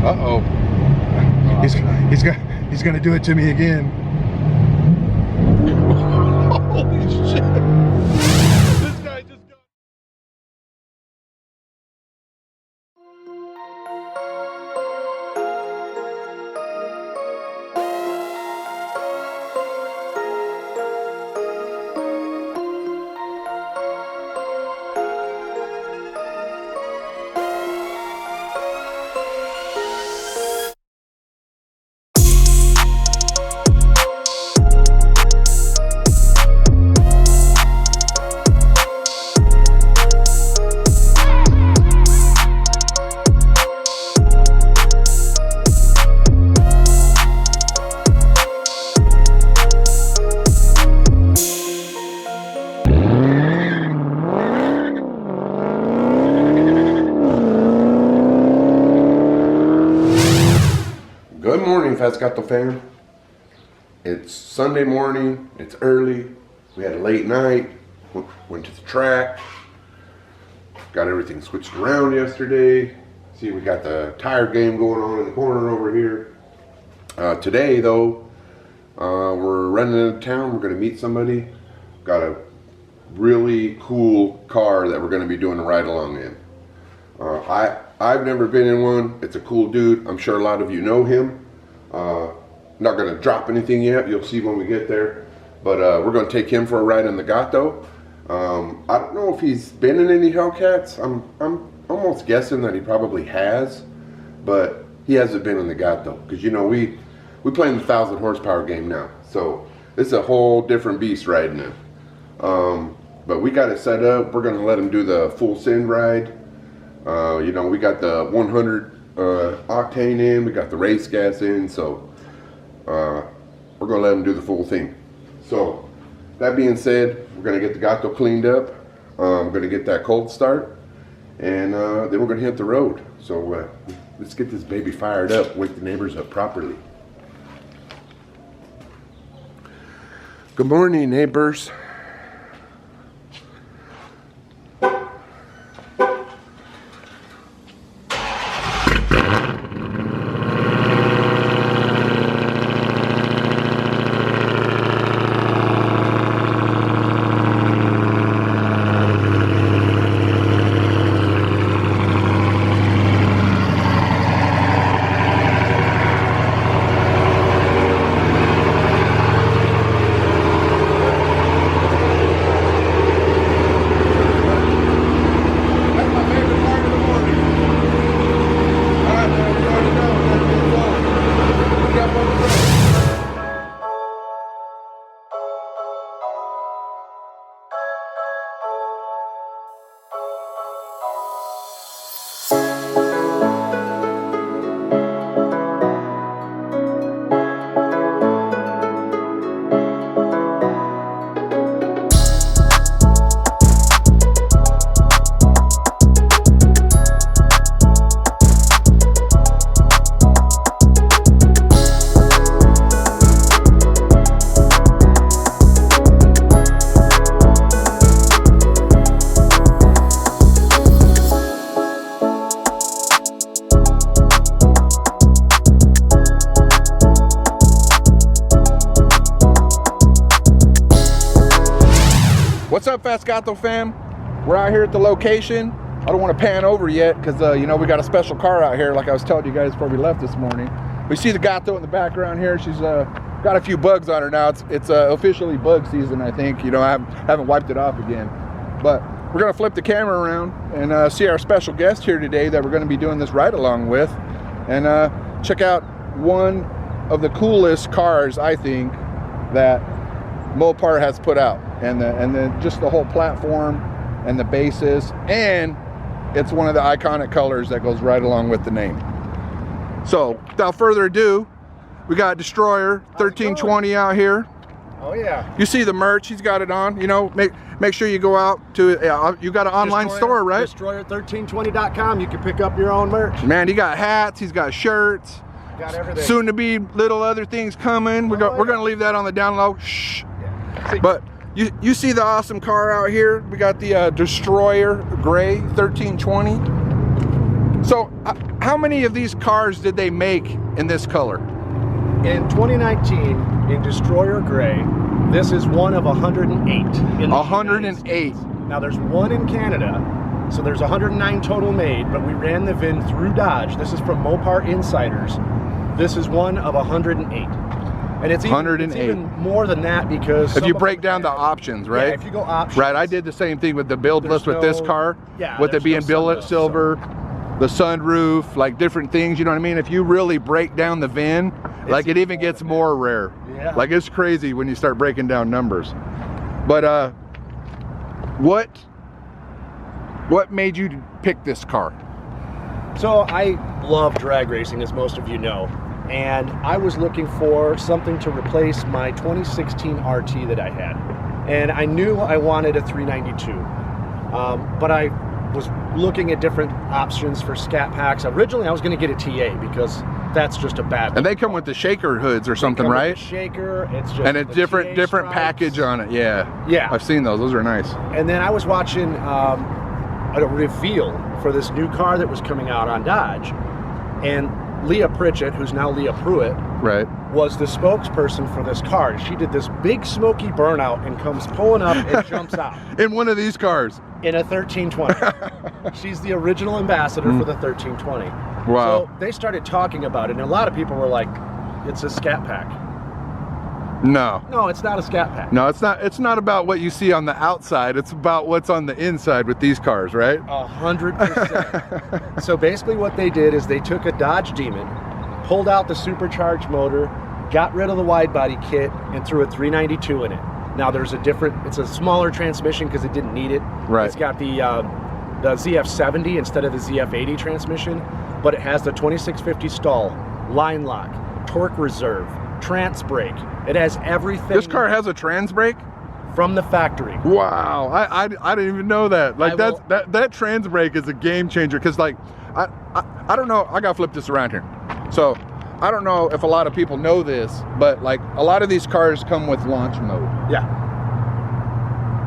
Uh-oh. He's gonna do it to me again. Holy shit. This guy just got... Good morning, Fstgato fam. It's Sunday morning, it's early, we had a late night, went to the track, got everything switched around yesterday. See, we got the tire game going on in the corner over here. Today though, we're running into town, we're gonna meet somebody. Got a really cool car that we're gonna be doing a ride along in. I've never been in one. It's a cool dude. I'm sure a lot of you know him. Not going to drop anything yet. You'll see when we get there. But we're going to take him for a ride in the Gato. I don't know if he's been in any Hellcats. I'm almost guessing that he probably has. But he hasn't been in the Gato. Because, you know, we play in the 1,000 horsepower game now. So it's a whole different beast riding it. But we got it set up. We're going to let him do the full send ride. You know, we got the 100 octane in, we got the race gas in, so we're gonna let him do the full thing. So that being said, we're gonna get the Gato cleaned up. I'm gonna get that cold start, and then we're gonna hit the road. So let's get this baby fired up, wake the neighbors up properly. Good morning, neighbors. What's up, Fstgato fam? We're out here at the location. I don't want to pan over yet because you know, we got a special car out here, like I was telling you guys before we left this morning. We see the Gato in the background here. She's got a few bugs on her now. It's officially bug season, I think. You know, I haven't wiped it off again. But we're gonna flip the camera around and see our special guest here today that we're gonna be doing this ride along with, and check out one of the coolest cars, I think, that Mopar has put out, and then just the whole platform and the basis, and it's one of the iconic colors that goes right along with the name. So without further ado, we got Destroyer 1320 out here. Oh yeah. You see the merch, he's got it on. You know, make sure you go out to, you got an online store, right? Destroyer1320.com. You can pick up your own merch. Man, he got hats, he's got shirts. Got everything. Soon to be little other things coming. We're gonna leave that on the down low. Shh. Yeah. But you see the awesome car out here. We got the Destroyer Gray 1320. So how many of these cars did they make in this color? In 2019, in Destroyer Gray, this is one of 108. In the 108. Now there's one in Canada, so there's 109 total made, but we ran the VIN through Dodge. This is from Mopar Insiders. This is one of 108. And it's even more than that because if you break down the options, right? Yeah, if you go options. Right, I did the same thing with the build list with this car. Yeah, with it being billet silver, the sunroof, like different things, you know what I mean? If you really break down the VIN, like it even gets more rare. Yeah. Like it's crazy when you start breaking down numbers. But what made you pick this car? So I love drag racing, as most of you know, and I was looking for something to replace my 2016 RT that I had, and I knew I wanted a 392, but I was looking at different options for scat packs. Originally I was going to get a TA because that's just a bad one. And they come with the shaker hoods or something, right? With the shaker, it's just and it's different stripes. package on it. Yeah, I've seen those are nice. And then I was watching a reveal for this new car that was coming out on Dodge, and Leah Pritchett, who's now Leah Pruitt, right, was the spokesperson for this car. She did this big smoky burnout and comes pulling up and jumps out in one of these cars in a 1320. She's the original ambassador for the 1320. Wow. So they started talking about it, and a lot of people were like, it's a scat pack. No, it's not a scat pack. No, it's not. It's not about what you see on the outside. It's about what's on the inside with these cars, right? 100%. So basically what they did is they took a Dodge Demon, pulled out the supercharged motor, got rid of the wide body kit, and threw a 392 in it. Now there's it's a smaller transmission because it didn't need it. Right. It's got the ZF70 instead of the ZF80 transmission, but it has the 2650 stall, line lock, torque reserve, trans brake. It has everything. This car has a trans brake from the factory. Wow, I didn't even know that. Like that trans brake is a game changer because like I don't know. I gotta flip this around here. So I don't know if a lot of people know this, but like a lot of these cars come with launch mode. Yeah.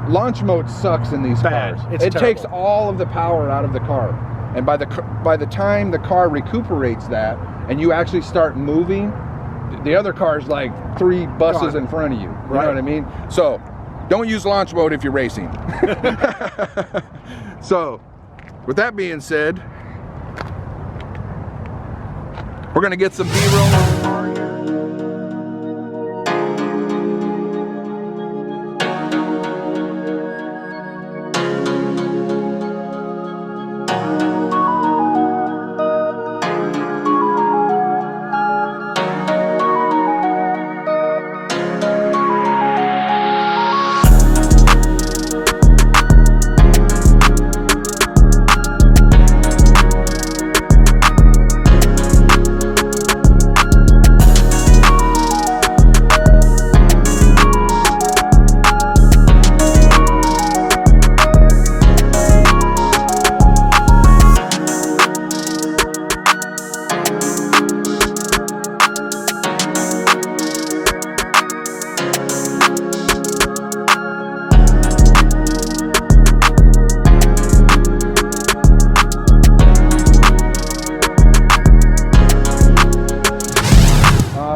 Launch mode sucks in these cars. It takes all of the power out of the car, and by the time the car recuperates that and you actually start moving, the other car's like 3 buses in front of you. You know what I mean? So don't use launch mode if you're racing. So with that being said, we're gonna get some B-roll.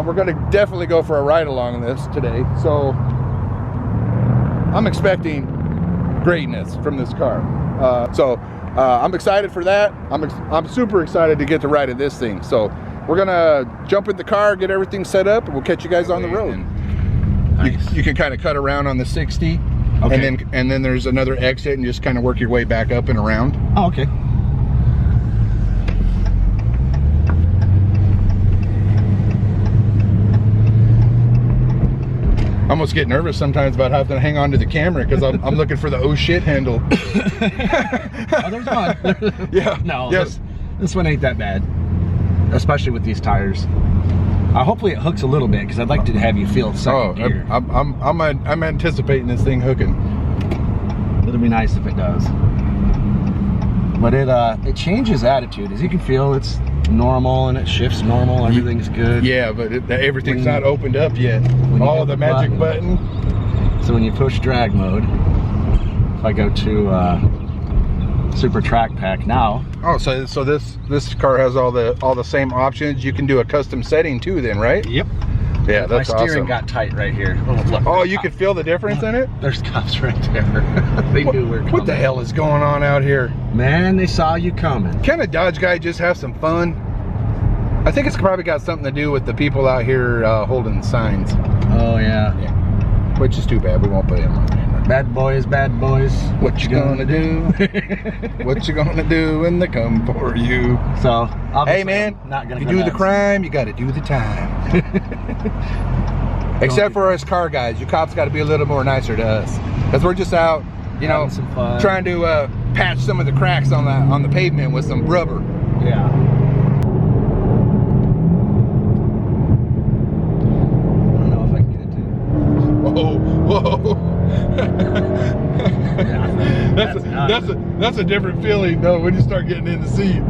We're gonna definitely go for a ride along this today, so I'm expecting greatness from this car. I'm excited for that. I'm super excited to get to ride in this thing. So we're gonna jump in the car, get everything set up, and we'll catch you guys on the road. Nice. You can kind of cut around on the 60, okay, and then there's another exit, and just kind of work your way back up and around. Oh, okay. I almost get nervous sometimes about having to hang on to the camera because I'm looking for the oh shit handle. Oh, there's one. Yeah. No. Yes. This one ain't that bad, especially with these tires. Hopefully it hooks a little bit because I'd like to have you feel second gear. I'm anticipating this thing hooking. It'll be nice if it does. But it changes attitude, as you can feel. It's normal and it shifts normal. Everything's good. Yeah, but everything's not opened up yet. All the magic button. So when you push drag mode, if I go to Super Track Pack now. Oh, so this car has all the same options. You can do a custom setting too, then, right? Yep. Yeah, that's My steering awesome. got tight right here. Oh, look. Oh, you could feel the difference in it? There's cops right there. They knew we were coming. What the hell is going on out here? Man, they saw you coming. Can a Dodge guy just have some fun? I think it's probably got something to do with the people out here holding signs. Oh, yeah. Yeah. Which is too bad. We won't put him on camera. Bad boys, bad boys. What you gonna do? What you gonna do when they come for you? So, hey man, I'm not gonna you do the crime, you gotta do the time. Except for us car guys, you cops gotta be a little more nicer to us. Because we're just out, you know, some fun. trying to patch some of the cracks on the pavement with some rubber. Yeah. I don't know if I can get it to. Whoa. That's a different feeling though when you start getting in the seat.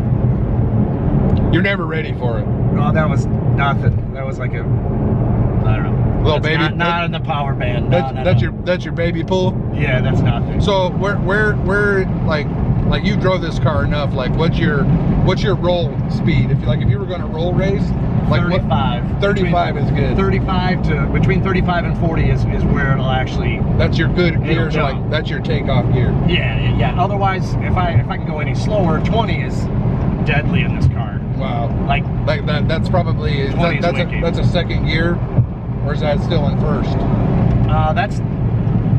You're never ready for it. No, that was nothing. That was like a, I don't know. Little That's baby. Not in the power band. That's your baby pull. Yeah, that's nothing. So where like you drove this car enough? Like what's your roll speed? If you were going to roll race, like 35. 35 is good. 35 to between 35 and 40 is where it'll actually. That's your good gear. So go. like that's your takeoff gear. Yeah. Otherwise, if I can go any slower, 20 is deadly in this car. Wow. Like that. That's probably that's a second gear, or is that still in first? That's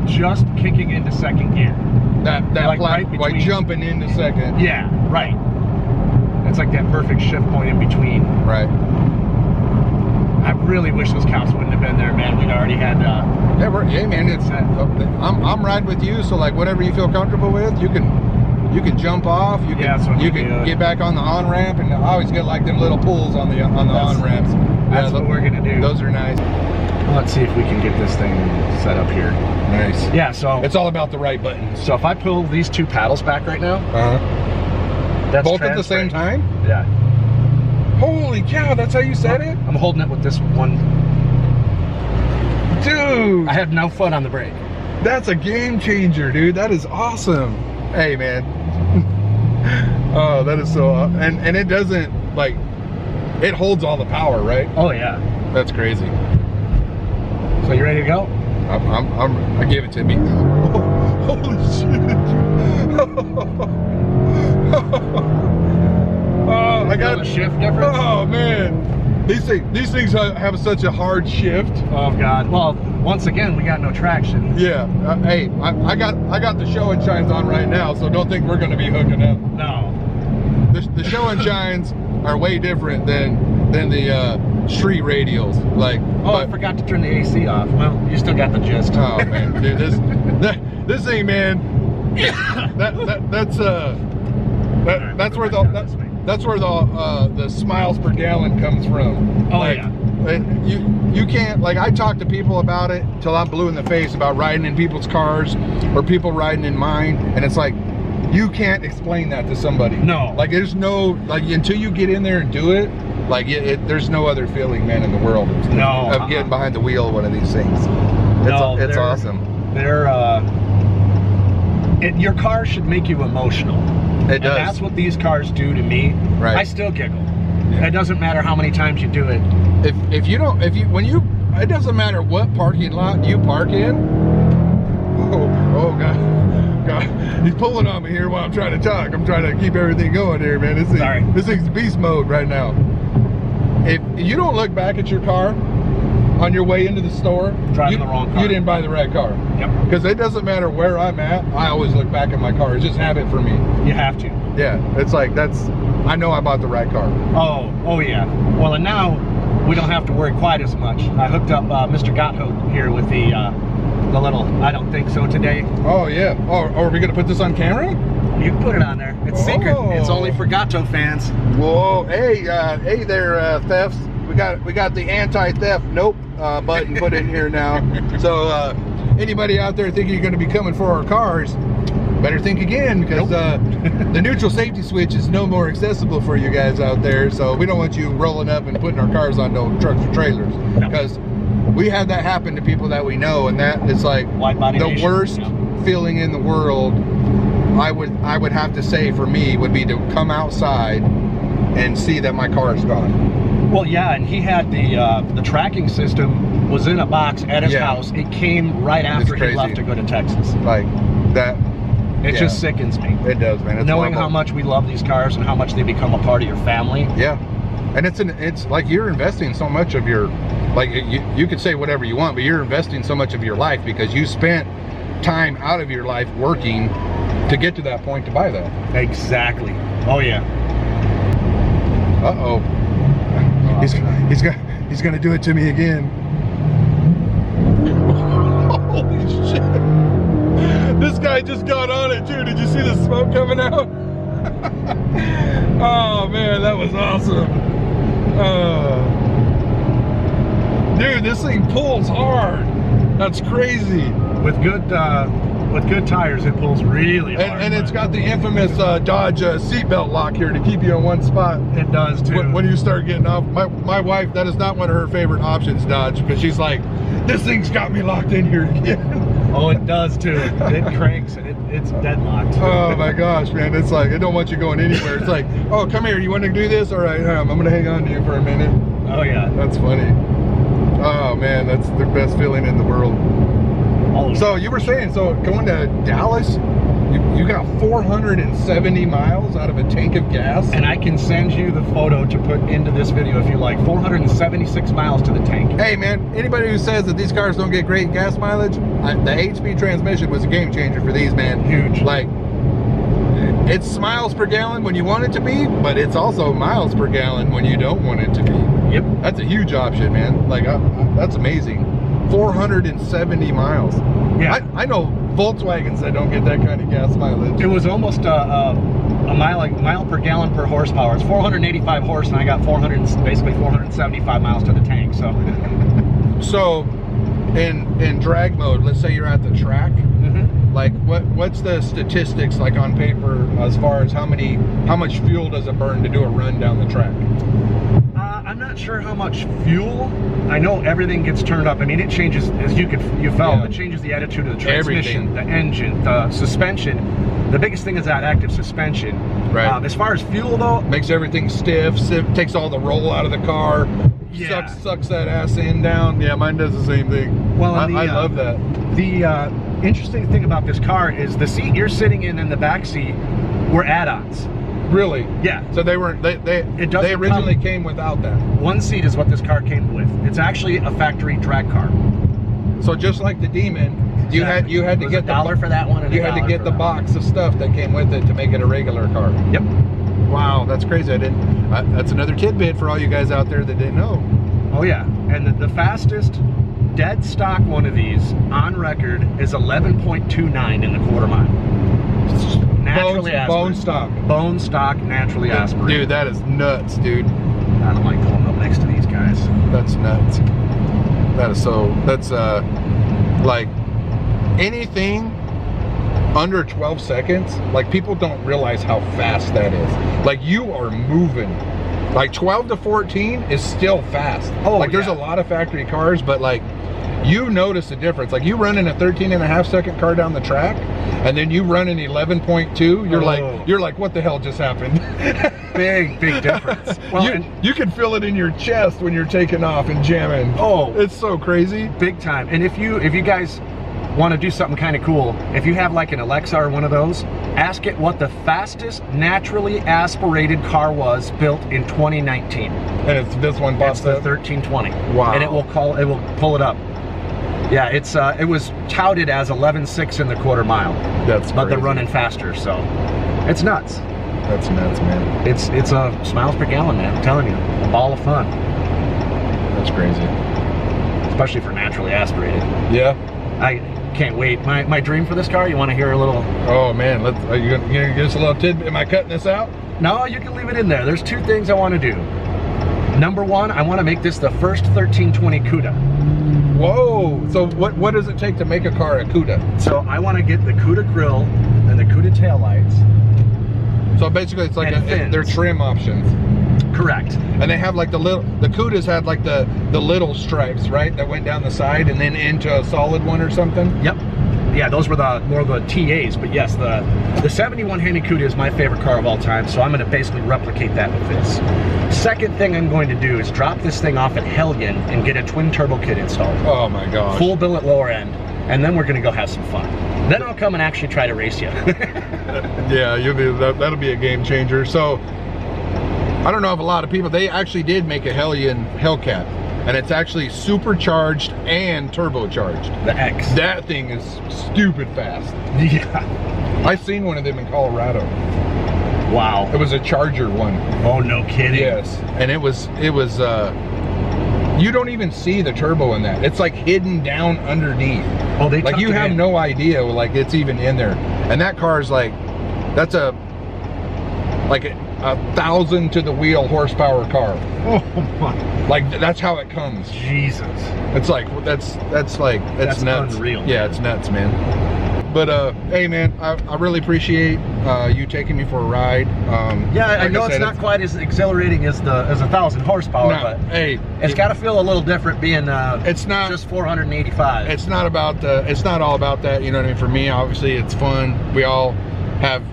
just kicking into second gear. Like jumping into second. Yeah, right. It's like that perfect shift point in between. Right. I really wish those cops wouldn't have been there, man. We'd already had. Yeah, man. It's I'm riding with you, so like whatever you feel comfortable with, you can jump off. You can get back on the on ramp, and I always get like them little pulls on the on ramps. That's what we're gonna do. Those are nice. Let's see if we can get this thing set up here. Nice. Yeah. So it's all about the right buttons. So if I pull these two paddles back right now, that's both at the same time. Yeah. Holy cow! That's how you set it. I'm holding it with this one. Dude, I have no foot on the brake. That's a game changer, dude. That is awesome. Hey, man. Oh, that is so awesome. And it doesn't, like, it holds all the power, right? Oh, yeah. That's crazy. So you ready to go? I give it to me. Holy shit. Oh, I got a shift difference. Oh man, these things have such a hard shift. Oh God. Well, once again, we got no traction. Yeah. Hey, I got the show and shines on right now, so don't think we're gonna be hooking up. No. The show and shines are way different than the street radials. Like. Oh, I forgot to turn the AC off. Well, you still got the gist. Oh man, dude, this thing, man. That's where the smiles per gallon comes from. Oh like, yeah. You can't, like, I talk to people about it till I'm blue in the face about riding in people's cars or people riding in mine, and it's like you can't explain that to somebody. No. Like there's no, like, until you get in there and do it, like there's no other feeling, man, in the world of getting behind the wheel of one of these things. It's awesome. Your car should make you emotional. It does. And that's what these cars do to me. Right. I still giggle. Yeah. It doesn't matter how many times you do it. It doesn't matter what parking lot you park in. Oh God, he's pulling on me here while I'm trying to talk. I'm trying to keep everything going here, man. This thing's beast mode right now. If you don't look back at your car on your way into the store, driving the wrong car. You didn't buy the right car. Yep. Because it doesn't matter where I'm at, I always look back at my car. It's just habit for me. You have to. Yeah, it's like I know I bought the right car. Oh yeah. Well, and now we don't have to worry quite as much. I hooked up Fstgato here with the little I don't think so today. Oh yeah. Oh, are we gonna put this on camera? You can put it on there. It's secret. It's only for Gato fans. Whoa, hey there, thefts. We got the anti-theft nope button put in here now. So anybody out there thinking you're going to be coming for our cars, better think again, because the neutral safety switch is no more accessible for you guys out there. So we don't want you rolling up and putting our cars on no trucks or trailers, because we had that happen to people that we know, and that is like the worst feeling in the world I would have to say for me would be to come outside and see that my car is gone. Well, yeah, and he had the tracking system was in a box at his house. It came right after he left to go to Texas. Like that. It just sickens me. It does, man. It's knowing how much we love these cars and how much they become a part of your family. Yeah, and it's like you're investing so much of your, like you could say whatever you want, but you're investing so much of your life because you spent time out of your life working to get to that point to buy that. Exactly. Oh yeah. Uh-oh. He's gonna do it to me again. Holy shit. This guy just got on it too. Did you see the smoke coming out? Oh man, that was awesome. Dude, this thing pulls hard. That's crazy. With good tires, it pulls really hard. And it's got the infamous Dodge seatbelt lock here to keep you in one spot. It does too. When you start getting off, my wife, that is not one of her favorite options, Dodge, because she's like, this thing's got me locked in here again. Oh, it does too. It cranks and it's deadlocked. Oh my gosh, man. It's like, it don't want you going anywhere. It's like, oh, come here. You want to do this? All right, I'm going to hang on to you for a minute. Oh yeah. That's funny. Oh man, that's the best feeling in the world. So you were saying, so going to Dallas, you got 470 miles out of a tank of gas? And I can send you the photo to put into this video if you like. 476 miles to the tank. Hey man, anybody who says that these cars don't get great gas mileage, the HP transmission was a game changer for these, man. Huge. Like, it's miles per gallon when you want it to be, but it's also miles per gallon when you don't want it to be. Yep. That's a huge option, man. Like, that's amazing. 470 miles. Yeah. I know Volkswagens that don't get that kind of gas mileage. It was almost a mile per gallon per horsepower. It's 485 horse, and I got basically 475 miles to the tank. So, so in drag mode, let's say you're at the track. Like what's the statistics like on paper as far as how much fuel does it burn to do a run down the track? I'm not sure how much fuel. I know everything gets turned up. I mean, it changes, as you felt, it changes the attitude of the transmission, the engine, the suspension. The biggest thing is that active suspension. Right. As far as fuel though, makes everything stiff, takes all the roll out of the car, sucks that ass in down. Yeah, mine does the same thing. Well, I love that. The interesting thing about this car is the seat you're sitting in the back seat were add-ons. Really? Yeah. So they originally came without that. One seat is what this car came with. It's actually a factory drag car. So just like the Demon, you had to get $1 for that one, and you had to get the box of stuff that came with it to make it a regular car. Yep. Wow, that's crazy. That's another tidbit for all you guys out there that didn't know. Oh yeah, and the fastest dead stock one of these on record is 11.29 in the quarter mile. Naturally aspirated. Bone stock, naturally aspirated. Dude, that is nuts, dude. I don't like pulling up next to these guys. That's nuts. That's like anything under 12 seconds, like people don't realize how fast that is. Like you are moving. Like 12 to 14 is still fast. Oh, like there's a lot of factory cars, but like you notice the difference. Like you run in a 13.5-second car down the track, and then you run in 11.2. You're like, what the hell just happened? Big difference. Well, you can feel it in your chest when you're taking off and jamming. Oh, it's so crazy. Big time. And if you guys want to do something kind of cool, if you have like an Alexa or one of those, ask it what the fastest naturally aspirated car was built in 2019. And it's this one. It's the 1320. Wow. And it will pull it up. Yeah, it was touted as 11.6 in the quarter mile. That's but crazy. They're running faster, so it's nuts. That's nuts, man. It's a miles per gallon, man. I'm telling you, a ball of fun. That's crazy, especially for naturally aspirated. Yeah, I can't wait. My dream for this car. You want to hear a little? Oh man, are you gonna give us a little tidbit? Am I cutting this out? No, you can leave it in there. There's two things I want to do. Number one, I want to make this the first 1320 CUDA. Whoa! So what does it take to make a car a CUDA? So I want to get the CUDA grill and the CUDA taillights. So basically, it's like they're trim options. Correct. And they have like the CUDAs had like the little stripes, right, that went down the side and then into a solid one or something. Yep. yeah, those were the more the TAs. But yes, the 71 Handy Cuda is my favorite car of all time, so I'm going to basically replicate that with this. Second thing I'm going to do is drop this thing off at Hellion and get a twin turbo kit installed. Oh my gosh. Full billet lower end, and then we're going to go have some fun. Then I'll come and actually try to race you. Yeah, that'll be a game changer. So I don't know if a lot of people, they actually did make a Hellion Hellcat, and it's actually supercharged and turbocharged. The X. That thing is stupid fast. Yeah. I seen one of them in Colorado. Wow. It was a Charger one. Oh, no kidding. Yes, and it was you don't even see the turbo in that. It's like hidden down underneath. Oh, they like you have no idea like it's even in there. And that car is like, that's a 1,000 to the wheel horsepower car. Oh my. Like that's how it comes. Jesus. It's like that's nuts. Unreal. Yeah, it's nuts, man. But hey man, I really appreciate you taking me for a ride. Yeah, I like know said, it's not quite as exhilarating as a 1,000 horsepower, no, but hey, it's got to feel a little different being it's not just 485. It's not about it's not all about that, you know what I mean? For me, obviously it's fun. We all have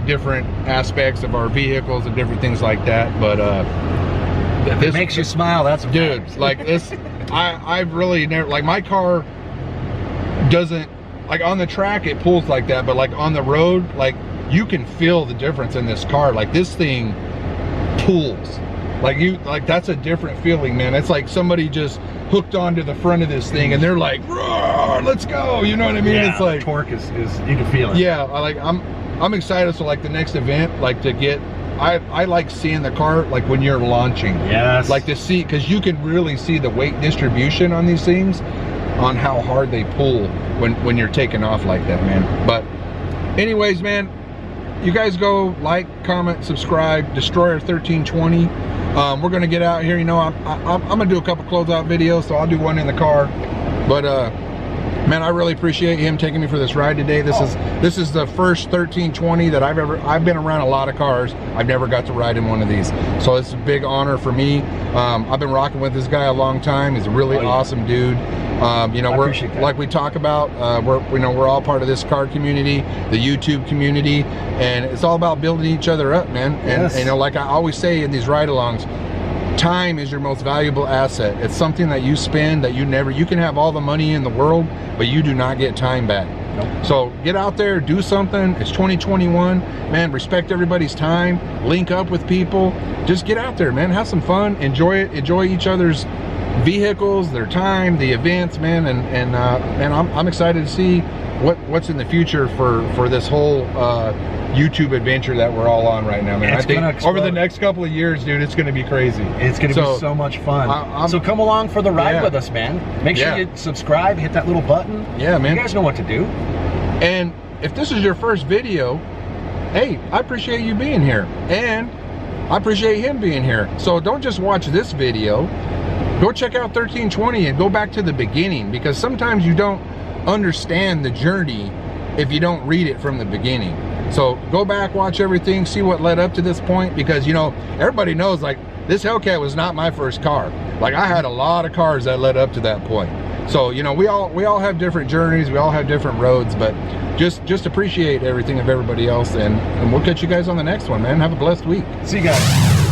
different aspects of our vehicles and different things like that, but this makes you smile. That's dude, like this I've really never, like my car doesn't, like on the track it pulls like that, but like on the road, like you can feel the difference in this car. Like this thing pulls, like that's a different feeling, man. It's like somebody just hooked onto the front of this thing and they're like, roar, let's go, you know what I mean? Yeah, it's like torque is you can feel it. Yeah, I'm excited. So like the next event, like to get, I like seeing the car like when you're launching. Yes. Like to see, because you can really see the weight distribution on these things, on how hard they pull when you're taking off like that, man. But anyways, man, you guys go like, comment, subscribe. Destroyer 1320. We're gonna get out here. You know, I'm gonna do a couple closeout videos, so I'll do one in the car. But man, I really appreciate him taking me for this ride today. This is the first 1320 that I've been around a lot of cars. I've never got to ride in one of these, so it's a big honor for me. I've been rocking with this guy a long time. He's a really awesome dude. You know, we're like we talk about, we're all part of this car community, the YouTube community, and it's all about building each other up, man. And you know, like I always say in these ride-alongs, time is your most valuable asset. It's something that you spend that you can have all the money in the world, but you do not get time back. Nope. So get out there, do something. It's 2021, man. Respect everybody's time, link up with people, just get out there, man. Have some fun, enjoy it, enjoy each other's vehicles, their time, the events, man. And I'm excited to see what's in the future for this whole YouTube adventure that we're all on right now, man. I think over the next couple of years, dude, it's going to be crazy. It's going to be so much fun. So come along for the ride with us, man. Make sure you subscribe, hit that little button. Yeah, man. You guys know what to do. And if this is your first video, hey, I appreciate you being here, and I appreciate him being here. So don't just watch this video. Go check out 1320 and go back to the beginning, because sometimes you don't understand the journey if you don't read it from the beginning. So go back, watch everything, see what led up to this point, because you know, everybody knows like this Hellcat was not my first car. Like I had a lot of cars that led up to that point. So you know, we all have different journeys, we all have different roads, but just appreciate everything of everybody else, and we'll catch you guys on the next one, man. Have a blessed week. See you guys.